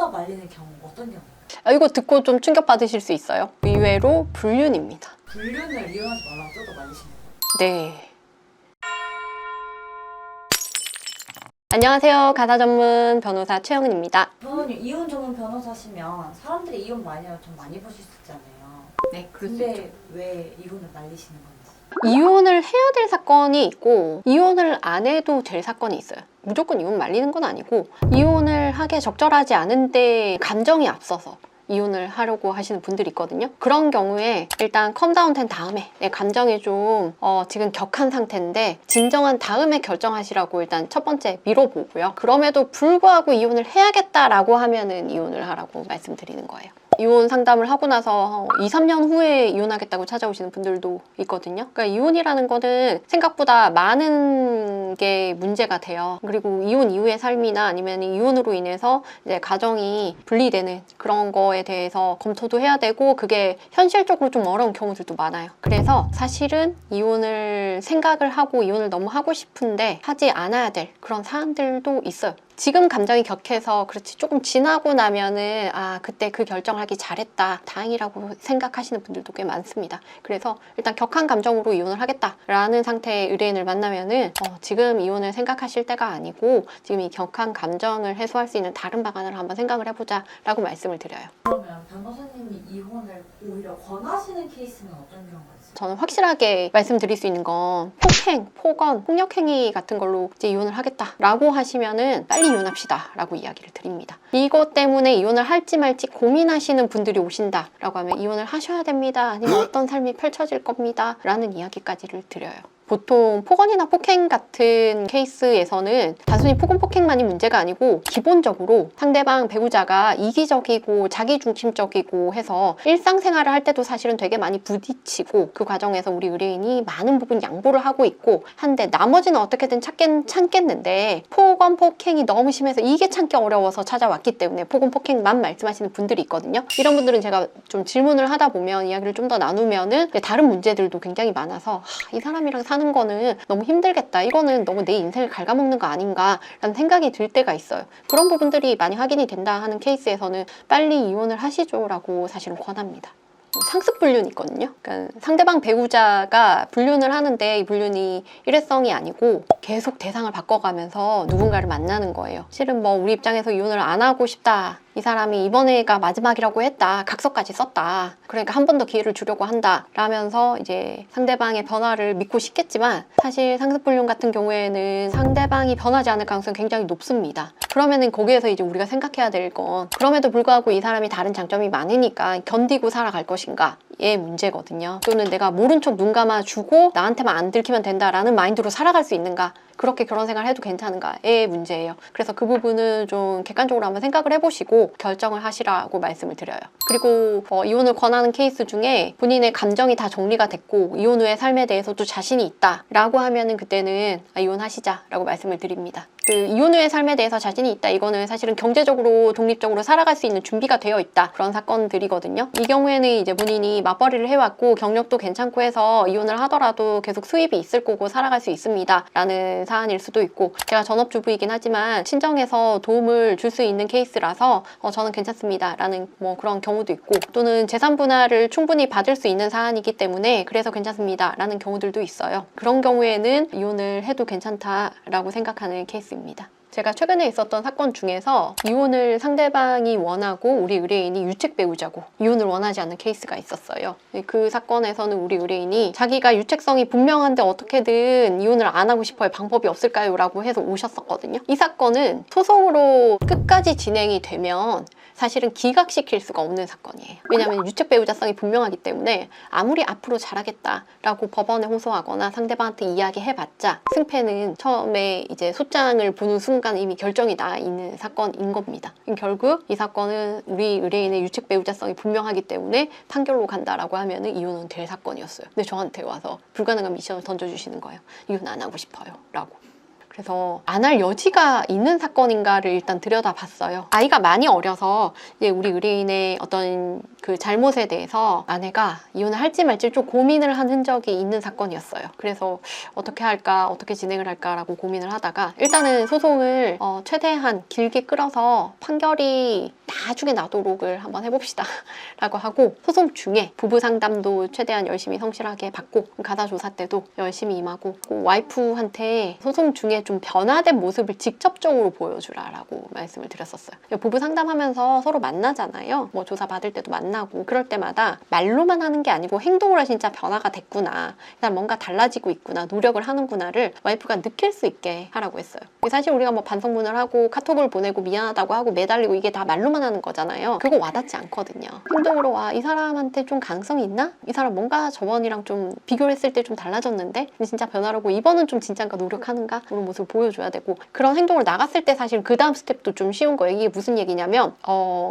뜯어 말리는 경우 어떤 경우? 이거 듣고 좀 충격받으실 수 있어요. 의외로 불륜입니다. 불륜을 이혼하지 말라고 뜯어 말리시는 거예요? 네. 안녕하세요. 가사 전문 변호사 최영은입니다. 변호님 이혼 전문 변호사시면 사람들이 이혼 많이 하면 좀 많이 보실 수 있잖아요. 네, 근데 왜 이혼을 말리시는 건지? 이혼을 해야 될 사건이 있고 이혼을 안 해도 될 사건이 있어요. 무조건 이혼 말리는 건 아니고 이혼을 하게 적절하지 않은데 감정이 앞서서 이혼을 하려고 하시는 분들이 있거든요. 그런 경우에 일단 컴다운 된 다음에 내 감정이 좀 지금 격한 상태인데 진정한 다음에 결정하시라고 일단 첫 번째 밀어보고요. 그럼에도 불구하고 이혼을 해야겠다라고 하면은 이혼을 하라고 말씀드리는 거예요. 이혼 상담을 하고 나서 2, 3년 후에 이혼하겠다고 찾아오시는 분들도 있거든요. 그러니까 이혼이라는 거는 생각보다 많은 게 문제가 돼요. 그리고 이혼 이후의 삶이나 아니면 이혼으로 인해서 이제 가정이 분리되는 그런 거에 대해서 검토도 해야 되고 그게 현실적으로 좀 어려운 경우들도 많아요. 그래서 사실은 이혼을 생각을 하고 이혼을 너무 하고 싶은데 하지 않아야 될 그런 사안들도 있어요. 지금 감정이 격해서 그렇지 조금 지나고 나면은 그때 그 결정하기 잘했다 다행이라고 생각하시는 분들도 꽤 많습니다. 그래서 일단 격한 감정으로 이혼을 하겠다라는 상태의 의뢰인을 만나면은 지금 이혼을 생각하실 때가 아니고 지금 이 격한 감정을 해소할 수 있는 다른 방안을 한번 생각을 해보자 라고 말씀을 드려요. 그러면 변호사님이 이혼을 오히려 권하시는 케이스는 어떤 경우가 있어요? 저는 확실하게 말씀드릴 수 있는 건 폭행, 폭언, 폭력행위 같은 걸로 이제 이혼을 하겠다라고 하시면은 빨리 이혼합시다 라고 이야기를 드립니다. 이것 때문에 이혼을 할지 말지 고민하시는 분들이 오신다라고 하면 이혼을 하셔야 됩니다. 아니면 어떤 삶이 펼쳐질 겁니다 라는 이야기까지를 드려요. 보통 폭언이나 폭행 같은 케이스에서는 단순히 폭언, 폭행만이 문제가 아니고 기본적으로 상대방 배우자가 이기적이고 자기중심적이고 해서 일상생활을 할 때도 사실은 되게 많이 부딪히고 그 과정에서 우리 의뢰인이 많은 부분 양보를 하고 있고 한데 나머지는 어떻게든 참겠는데 폭언, 폭행이 너무 심해서 이게 참기 어려워서 찾아왔기 때문에 폭언, 폭행만 말씀하시는 분들이 있거든요. 이런 분들은 제가 좀 질문을 하다 보면 이야기를 좀 더 나누면은 다른 문제들도 굉장히 많아서 이 사람이랑 사는 거는 너무 힘들겠다. 이거는 너무 내 인생을 갉아먹는 거 아닌가 라는 생각이 들 때가 있어요. 그런 부분들이 많이 확인이 된다 하는 케이스에서는 빨리 이혼을 하시죠 라고 사실은 권합니다. 상습 불륜이 있거든요. 그러니까 상대방 배우자가 불륜을 하는데 이 불륜이 일회성이 아니고 계속 대상을 바꿔가면서 누군가를 만나는 거예요. 실은 뭐 우리 입장에서 이혼을 안 하고 싶다. 이 사람이 이번에가 마지막이라고 했다. 각서까지 썼다. 그러니까 한 번 더 기회를 주려고 한다. 라면서 이제 상대방의 변화를 믿고 싶겠지만 사실 상습불륜 같은 경우에는 상대방이 변하지 않을 가능성이 굉장히 높습니다. 그러면은 거기에서 이제 우리가 생각해야 될 건 그럼에도 불구하고 이 사람이 다른 장점이 많으니까 견디고 살아갈 것인가의 문제거든요. 또는 내가 모른 척 눈 감아주고 나한테만 안 들키면 된다라는 마인드로 살아갈 수 있는가? 그렇게 결혼 생활을 해도 괜찮은가의 문제예요. 그래서 그 부분은 좀 객관적으로 한번 생각을 해보시고 결정을 하시라고 말씀을 드려요. 그리고 이혼을 권하는 케이스 중에 본인의 감정이 다 정리가 됐고 이혼 후의 삶에 대해서도 자신이 있다라고 하면은 그때는 이혼하시자라고 말씀을 드립니다. 그 이혼 후의 삶에 대해서 자신이 있다 이거는 사실은 경제적으로 독립적으로 살아갈 수 있는 준비가 되어 있다 그런 사건들이거든요. 이 경우에는 이제 본인이 맞벌이를 해왔고 경력도 괜찮고 해서 이혼을 하더라도 계속 수입이 있을 거고 살아갈 수 있습니다 라는 사안일 수도 있고 제가 전업주부이긴 하지만 친정에서 도움을 줄 수 있는 케이스라서 저는 괜찮습니다 라는 뭐 그런 경우도 있고 또는 재산 분할을 충분히 받을 수 있는 사안이기 때문에 그래서 괜찮습니다 라는 경우들도 있어요. 그런 경우에는 이혼을 해도 괜찮다라고 생각하는 케이스입니다. 제가 최근에 있었던 사건 중에서 이혼을 상대방이 원하고 우리 의뢰인이 유책 배우자고 이혼을 원하지 않는 케이스가 있었어요. 그 사건에서는 우리 의뢰인이 자기가 유책성이 분명한데 어떻게든 이혼을 안 하고 싶어요. 방법이 없을까요? 라고 해서 오셨었거든요. 이 사건은 소송으로 끝까지 진행이 되면 사실은 기각시킬 수가 없는 사건이에요. 왜냐하면 유책 배우자성이 분명하기 때문에 아무리 앞으로 잘하겠다라고 법원에 호소하거나 상대방한테 이야기해봤자 승패는 처음에 이제 소장을 보는 순간 이미 결정이 나 있는 사건인 겁니다. 결국 이 사건은 우리 의뢰인의 유책 배우자성이 분명하기 때문에 판결로 간다라고 하면은 이혼은 될 사건이었어요. 근데 저한테 와서 불가능한 미션을 던져주시는 거예요. 이혼 안 하고 싶어요 라고. 그래서 안 할 여지가 있는 사건인가를 일단 들여다봤어요. 아이가 많이 어려서 이제 우리 의뢰인의 어떤 그 잘못에 대해서 아내가 이혼을 할지 말지 좀 고민을 한 흔적이 있는 사건이었어요. 그래서 어떻게 할까, 어떻게 진행을 할까라고 고민을 하다가 일단은 소송을 최대한 길게 끌어서 판결이 나중에 나도록을 한번 해봅시다 라고 하고, 소송 중에 부부 상담도 최대한 열심히 성실하게 받고, 가사 조사 때도 열심히 임하고, 와이프한테 소송 중에 좀 변화된 모습을 직접적으로 보여주라 라고 말씀을 드렸었어요. 부부 상담하면서 서로 만나잖아요. 뭐 조사 받을 때도 만나고, 그럴 때마다 말로만 하는 게 아니고 행동으로 진짜 변화가 됐구나, 뭔가 달라지고 있구나, 노력을 하는구나를 와이프가 느낄 수 있게 하라고 했어요. 사실 우리가 뭐 반성문을 하고 카톡을 보내고 미안하다고 하고 매달리고 이게 다 말로만 하는 거잖아요. 그거 와닿지 않거든요. 행동으로 와, 이 사람한테 좀 가능성이 있나? 이 사람 뭔가 저번이랑 좀 비교를 했을 때 좀 달라졌는데 진짜 변화라고, 이번은 좀 진짠가 노력하는가? 그런 모습을 보여줘야 되고, 그런 행동을 나갔을 때 사실 그 다음 스텝도 좀 쉬운 거예요. 이게 무슨 얘기냐면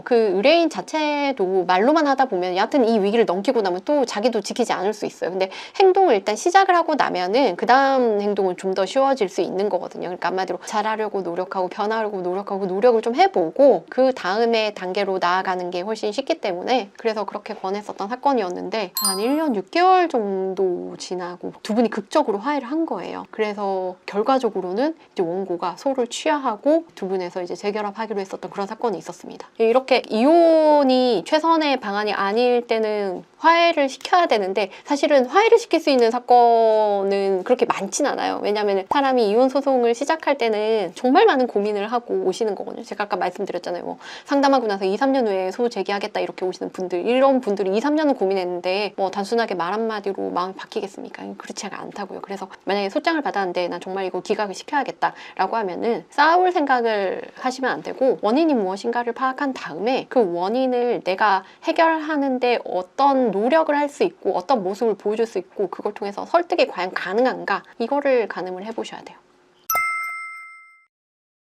그 의뢰인 자체도 말로만 하다 보면 여하튼 이 위기를 넘기고 나면 또 자기도 지키지 않을 수 있어요. 근데 행동을 일단 시작을 하고 나면은 그 다음 행동은 좀 더 쉬워질 수 있는 거거든요. 그러니까 한마디로 잘하려고 노력하고 변화하려고 노력하고 노력을 좀 해보고 그 다음에 단계로 나아가는 게 훨씬 쉽기 때문에, 그래서 그렇게 권했었던 사건이었는데 한 1년 6개월 정도 지나고 두 분이 극적으로 화해를 한 거예요. 그래서 결과적으로는 이제 원고가 소를 취하하고 두 분에서 이제 재결합하기로 했었던 그런 사건이 있었습니다. 이렇게 이혼이 최선의 방안이 아닐 때는 화해를 시켜야 되는데, 사실은 화해를 시킬 수 있는 사건은 그렇게 많진 않아요. 왜냐하면 사람이 이혼 소송을 시작할 때는 정말 많은 고민을 하고 오시는 거거든요. 제가 아까 말씀드렸잖아요. 뭐 상담하고 나서 2, 3년 후에 소 제기하겠다 이렇게 오시는 분들, 이런 분들이 2, 3년은 고민했는데 뭐 단순하게 말 한마디로 마음이 바뀌겠습니까? 그렇지가 않다고요. 그래서 만약에 소장을 받았는데 난 정말 이거 기각을 시켜야겠다 라고 하면은 싸울 생각을 하시면 안 되고, 원인이 무엇인가를 파악한 다음에 그 원인을 내가 해결하는데 어떤 노력을 할 수 있고 어떤 모습을 보여줄 수 있고, 그걸 통해서 설득이 과연 가능한가, 이거를 가늠을 해보셔야 돼요.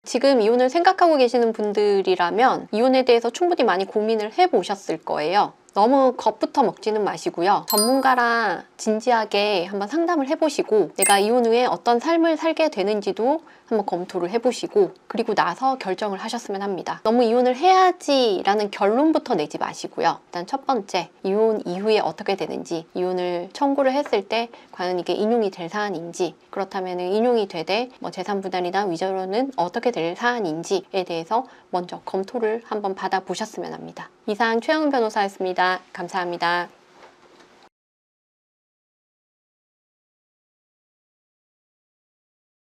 지금 이혼을 생각하고 계시는 분들이라면 이혼에 대해서 충분히 많이 고민을 해보셨을 거예요. 너무 겁부터 먹지는 마시고요. 전문가랑 진지하게 한번 상담을 해보시고, 내가 이혼 후에 어떤 삶을 살게 되는지도 한번 검토를 해보시고, 그리고 나서 결정을 하셨으면 합니다. 너무 이혼을 해야지 라는 결론부터 내지 마시고요. 일단 첫 번째, 이혼 이후에 어떻게 되는지, 이혼을 청구를 했을 때 과연 이게 인용이 될 사안인지, 그렇다면 인용이 되되 뭐 재산분할이나 위자료는 어떻게 될 사안인지에 대해서 먼저 검토를 한번 받아보셨으면 합니다. 이상 최영은 변호사였습니다. 감사합니다.